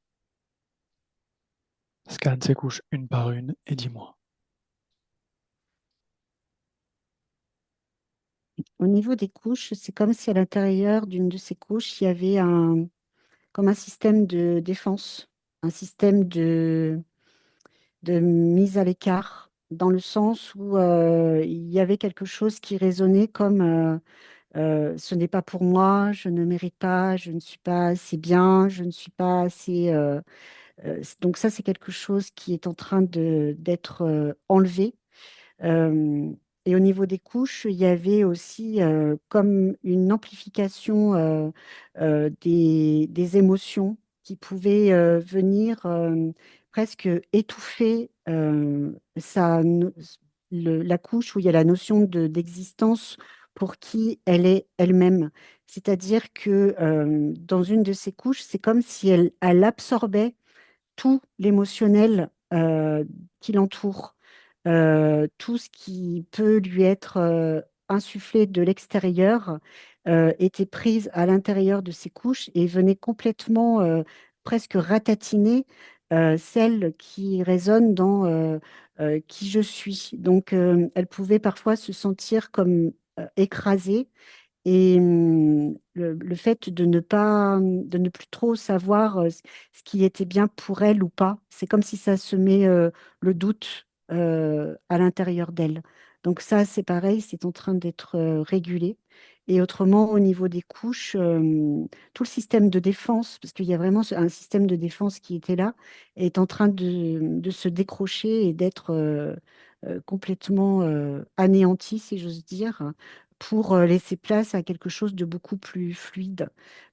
Scanne ces couches une par une et dis-moi. Au niveau des couches, c'est comme si à l'intérieur d'une de ces couches, il y avait comme un système de défense, un système de mise à l'écart, dans le sens où il y avait quelque chose qui résonnait comme ce n'est pas pour moi, je ne mérite pas, je ne suis pas assez bien, je ne suis pas assez. Donc ça, c'est quelque chose qui est en train d'être enlevé. Euh, et au niveau des couches, il y avait aussi comme une amplification des émotions qui pouvaient venir presque étouffer la couche où il y a la notion d'existence pour qui elle est elle-même. C'est-à-dire que dans une de ces couches, c'est comme si elle absorbait tout l'émotionnel qui l'entoure, tout ce qui peut lui être insufflé de l'extérieur était prise à l'intérieur de ses couches et venait complètement presque ratatiner celle qui résonne dans qui je suis. Donc, elle pouvait parfois se sentir comme écrasée et le fait de ne plus trop savoir ce qui était bien pour elle ou pas, c'est comme si ça semait le doute à l'intérieur d'elle. Donc ça, c'est pareil, c'est en train d'être régulé. Et autrement, au niveau des couches, tout le système de défense, parce qu'il y a vraiment un système de défense qui était là, est en train de se décrocher et d'être complètement anéanti, si j'ose dire, pour laisser place à quelque chose de beaucoup plus fluide.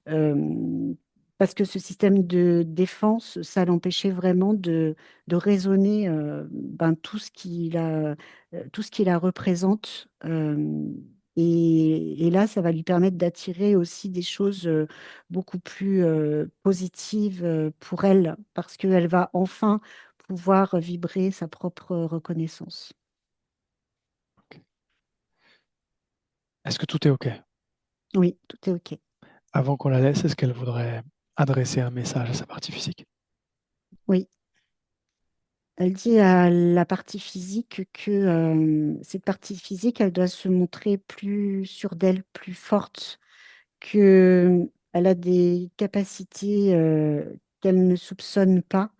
Euh, Parce que ce système de défense, ça l'empêchait vraiment de raisonner tout tout ce qui la représente. Et là, ça va lui permettre d'attirer aussi des choses beaucoup plus positives pour elle, parce qu'elle va enfin pouvoir vibrer sa propre reconnaissance. Ok. Est-ce que tout est OK? Oui, tout est OK. Avant qu'on la laisse, est-ce qu'elle voudrait adresser un message à sa partie physique? Oui. Elle dit à la partie physique que cette partie physique, elle doit se montrer plus sûre d'elle, plus forte, que elle a des capacités qu'elle ne soupçonne pas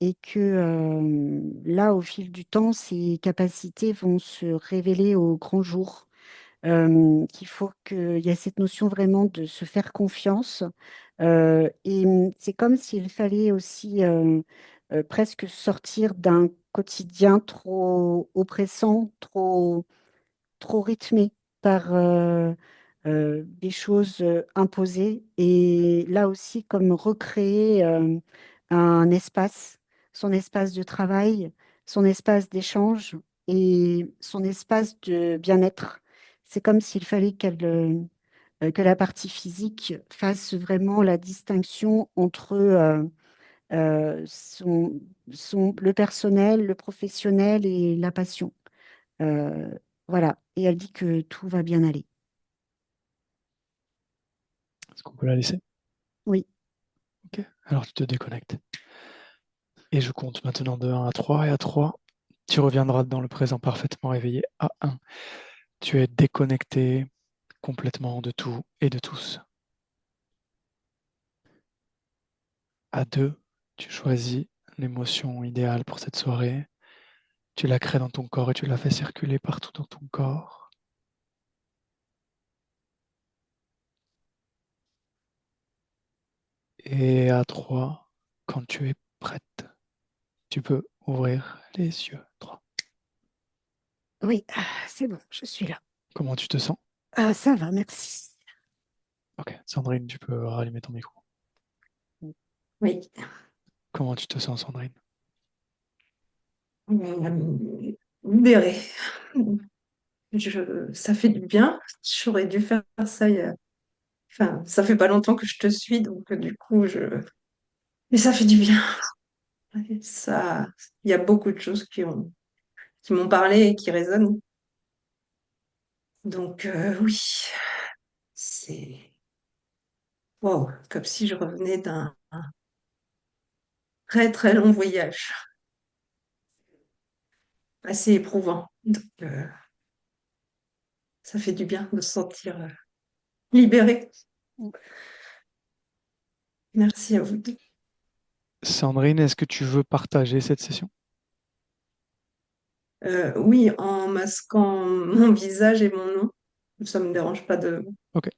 et que là, au fil du temps, ces capacités vont se révéler au grand jour. Qu'il faut qu'il y a cette notion vraiment de se faire confiance. Et c'est comme s'il fallait aussi presque sortir d'un quotidien trop oppressant, trop rythmé par des choses imposées. Et là aussi, comme recréer un espace, son espace de travail, son espace d'échange et son espace de bien-être. C'est comme s'il fallait que la partie physique fasse vraiment la distinction entre euh, son, le personnel, le professionnel et la passion. Euh, voilà. Et elle dit que tout va bien aller. Est-ce qu'on peut la laisser? Oui, OK. Alors tu te déconnectes. Et je compte maintenant de 1 à 3. Et à 3, tu reviendras dans le présent parfaitement éveillé. À 1, tu es déconnecté complètement de tout et de tous. À 2, tu choisis l'émotion idéale pour cette soirée. Tu la crées dans ton corps et tu la fais circuler partout dans ton corps. Et à 3, quand tu es prête, tu peux ouvrir les yeux. 3. oui, c'est bon, je suis là. Comment tu te sens? Ah, ça va, merci. Ok, Sandrine, tu peux rallumer ton micro. Oui. Comment tu te sens, Sandrine? Libérée. ça fait du bien. J'aurais dû faire ça enfin, ça fait pas longtemps que je te suis, donc du coup, mais ça fait du bien. Et ça, il y a beaucoup de choses qui m'ont parlé et qui résonnent. Donc oui, c'est wow, comme si je revenais d'un très très long voyage, assez éprouvant. Donc ça fait du bien de se sentir libéré. Merci à vous deux. Sandrine, est-ce que tu veux partager cette session? Oui, en masquant mon visage et mon nom, ça me dérange pas Ok,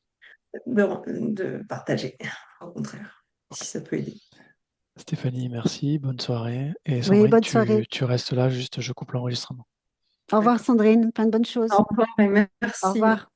de partager. Au contraire, ok. si ça peut aider. Stéphanie, merci, bonne soirée. Et Oui, Sandrine, bonne soirée. tu restes là, juste je coupe l'enregistrement. Au revoir D'accord. Sandrine, plein de bonnes Au choses. revoir et Au merci. revoir.